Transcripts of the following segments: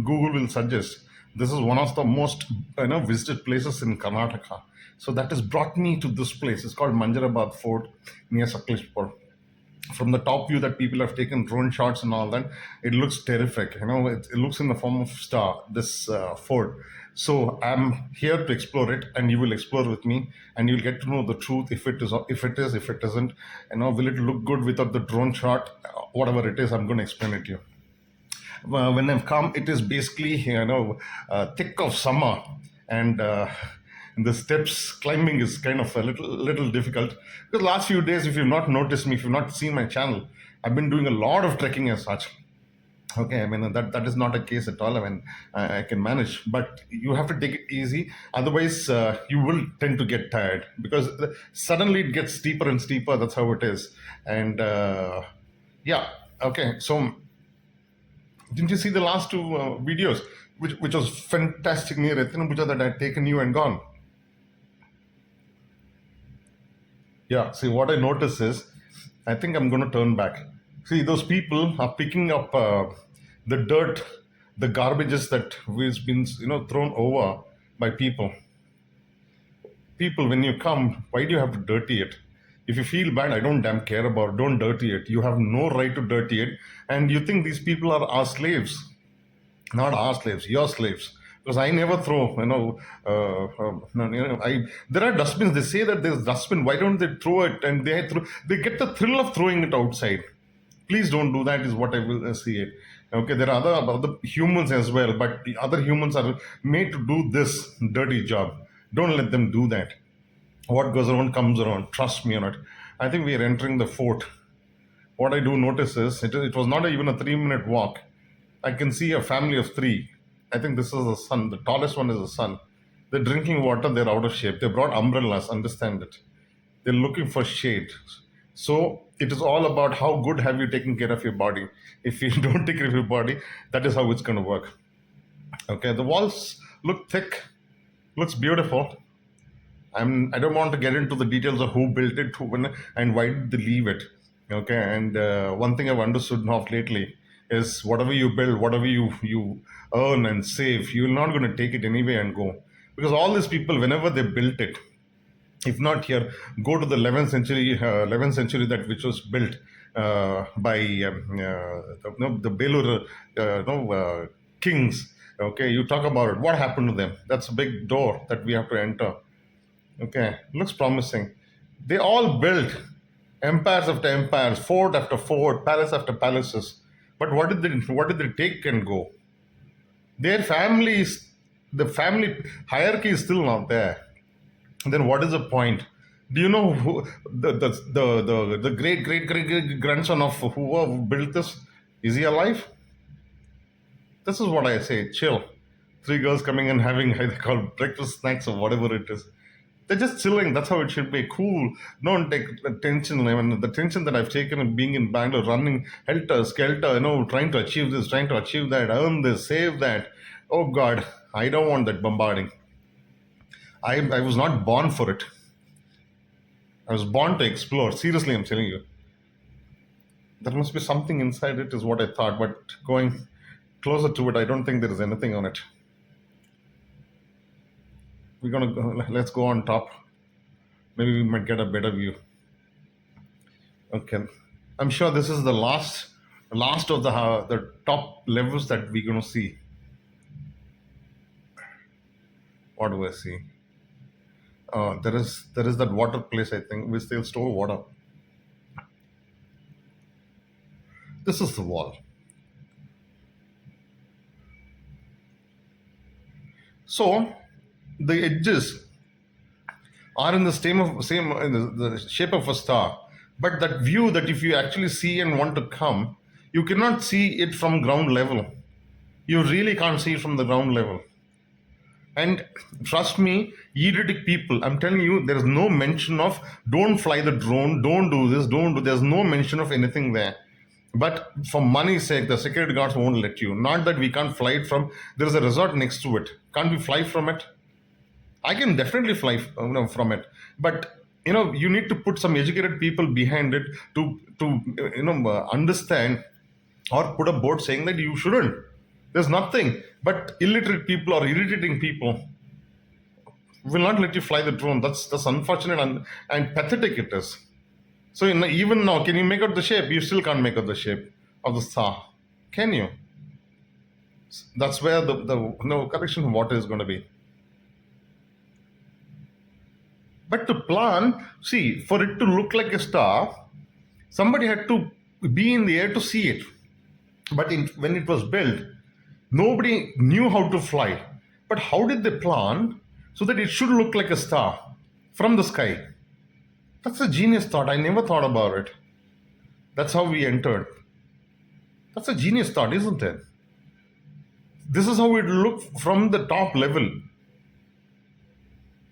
Google will suggest this is one of the most visited places in Karnataka. So that has brought me to this place. It's called Manjarabad Fort near Sakleshpur. From the top view that people have taken drone shots and all that, it looks terrific. It looks in the form of star, this fort. So I'm here to explore it, and you will explore with me, and you'll get to know the truth, if it is, if it isn't. Will it look good without the drone shot? Whatever it is, I'm going to explain it to you. When I've come, it is basically thick of summer, and the steps climbing is kind of a little difficult. Because last few days, if you've not noticed me, if you've not seen my channel, I've been doing a lot of trekking as such. Okay, I mean that is not a case at all. I mean I can manage, but you have to take it easy. Otherwise, you will tend to get tired because suddenly it gets steeper and steeper. That's how it is, and yeah. Okay, so didn't you see the last two videos, which was fantastic near Ethinambuja that I had taken you and gone? Yeah, see, what I notice is, I think I'm going to turn back. See, those people are picking up the dirt, the garbages that has been, thrown over by people. People, when you come, why do you have to dirty it? If you feel bad, I don't damn care about it. Don't dirty it. You have no right to dirty it. And you think these people are our slaves. Not our slaves, your slaves. Because I never throw, there are dustbins. They say that there's dustbin. Why don't they throw it? And they get the thrill of throwing it outside. Please don't do that, is what I will see it. Okay, there are other humans as well, but the other humans are made to do this dirty job. Don't let them do that. What goes around comes around. Trust me on it. I think we are entering the fort. What I do notice is, it was not even a 3-minute walk. I can see a family of 3. I think this is the son. The tallest one is the son. They're drinking water. They're out of shape. They brought umbrellas. Understand it. They're looking for shade. So it is all about how good have you taken care of your body. If you don't take care of your body, that is how it's going to work. Okay, the walls look thick. Looks beautiful. I don't want to get into the details of who built it, and why did they leave it. Okay, and one thing I've understood of lately is, whatever you build, whatever you earn and save, you're not going to take it anyway and go. Because all these people, whenever they built it, if not here, go to the 11th century that which was built by the Belur kings. Okay, you talk about it. What happened to them? That's a big door that we have to enter. Okay, looks promising. They all built empires after empires, fort after fort, palace after palaces. But what did they take and go? Their families, the family hierarchy is still not there. Then what is the point? Do you know who the great grandson of whoever built this? Is he alive? This is what I say. Chill. 3 girls coming and having, they call breakfast snacks or whatever it is. They're just chilling. That's how it should be. Cool. Don't take the tension. I mean, the tension that I've taken of being in Bangalore, running helter skelter, trying to achieve this, trying to achieve that, earn this, save that. Oh God, I don't want that bombarding. I was not born for it. I was born to explore. Seriously, I'm telling you. There must be something inside it, is what I thought. But going closer to it, I don't think there is anything on it. Let's go on top. Maybe we might get a better view. Okay, I'm sure this is the last of the top levels that we're going to see. What do I see? There is that water place, I think, which they'll store water. This is the wall. So the edges are in the same in the shape of a star, but that view, that if you actually see and want to come, you cannot see it from ground level. You really can't see it from the ground level. And trust me, Yeretic people, I'm telling you, there is no mention of don't fly the drone, don't do this, there's no mention of anything there. But for money's sake, the security guards won't let you. Not that we can't fly it from, there is a resort next to it. Can't we fly from it? I can definitely fly from it. But you need to put some educated people behind it to understand, or put a board saying that you shouldn't. There's nothing. But illiterate people or irritating people will not let you fly the drone. That's unfortunate and pathetic it is. So even now, can you make out the shape? You still can't make out the shape of the star. Can you? That's where the no collection of water is going to be. But to plan, see, for it to look like a star, somebody had to be in the air to see it. But when it was built, nobody knew how to fly. But how did they plan so that it should look like a star from the sky? That's a genius thought. I never thought about it. That's how we entered. That's a genius thought, isn't it? This is how it looked from the top level.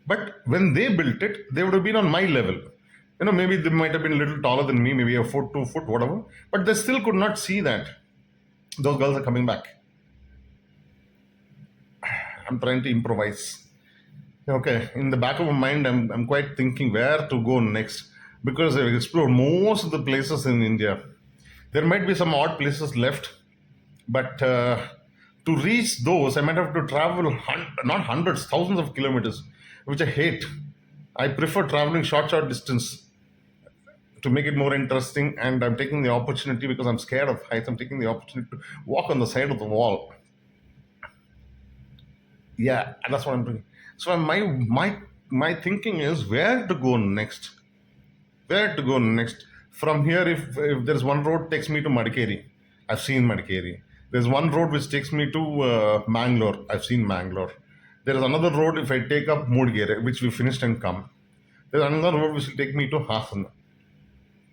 But when they built it, they would have been on my level. Maybe they might have been a little taller than me, maybe a foot, 2 foot, whatever. But they still could not see that. Those girls are coming back. I'm trying to improvise. Okay, in the back of my mind, I'm quite thinking where to go next because I've explored most of the places in India. There might be some odd places left, but to reach those, I might have to travel not hundreds, thousands of kilometers, which I hate. I prefer traveling short distance to make it more interesting, and I'm taking the opportunity because I'm scared of heights. I'm taking the opportunity to walk on the side of the wall. Yeah, and that's what I'm doing. So my thinking is where to go next. Where to go next? From here, if there's one road takes me to Madikeri, I've seen Madikeri. There's one road which takes me to Mangalore. I've seen Mangalore. There is another road if I take up Mudgere, which we finished and come. There's another road which will take me to Hassan.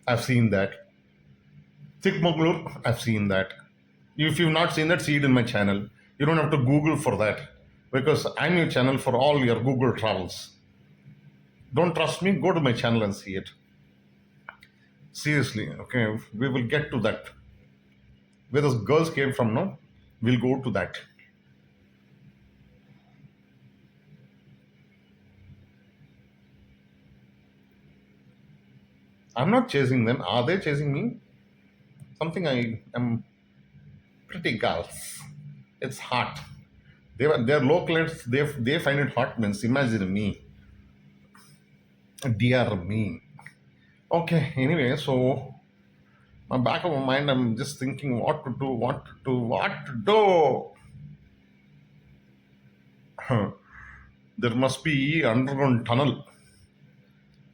I've seen that. Chikmagalur, I've seen that. If you've not seen that, see it in my channel. You don't have to Google for that because I'm your channel for all your Google travels. Don't trust me? Go to my channel and see it. Seriously, okay, we will get to that. Where those girls came from, no? We'll go to that. I'm not chasing them. Are they chasing me? Something I am pretty girls. It's hot. They're locals. They find it hot means imagine me. Dear me. Okay, anyway, so my back of my mind, I'm just thinking what to do, what to do, what to do. There must be underground tunnel.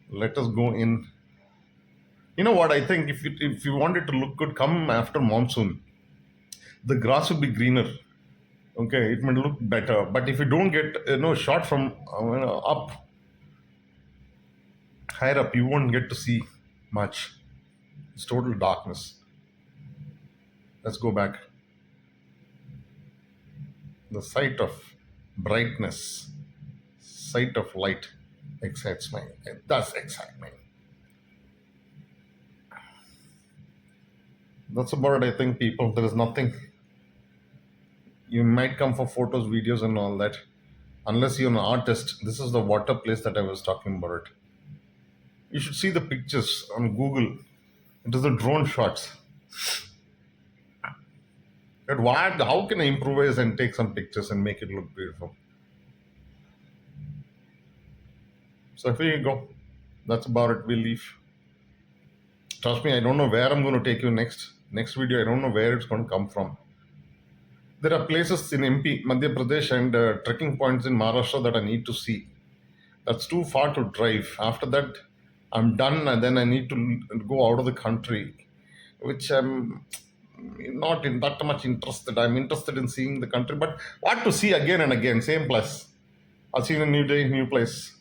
Let us go in. You know what? I think if you want it to look good, come after monsoon. The grass will be greener. Okay, it may look better. But if you don't get shot from up higher up, you won't get to see much. It's total darkness. Let's go back. The sight of brightness, sight of light excites me. It does excite me. That's about it, I think, people. There is nothing. You might come for photos, videos, and all that. Unless you're an artist, this is the water place that I was talking about. It. You should see the pictures on Google. It is the drone shots. But how can I improvise and take some pictures and make it look beautiful? So here you go. That's about it. We'll leave. Trust me, I don't know where I'm going to take you next. Next video, I don't know where it's going to come from. There are places in MP, Madhya Pradesh, and trekking points in Maharashtra that I need to see. That's too far to drive. After that, I'm done, and then I need to go out of the country, which I'm not in that much interested. I'm interested in seeing the country, but what to see again and again, same place. I'll see you in a new day, new place.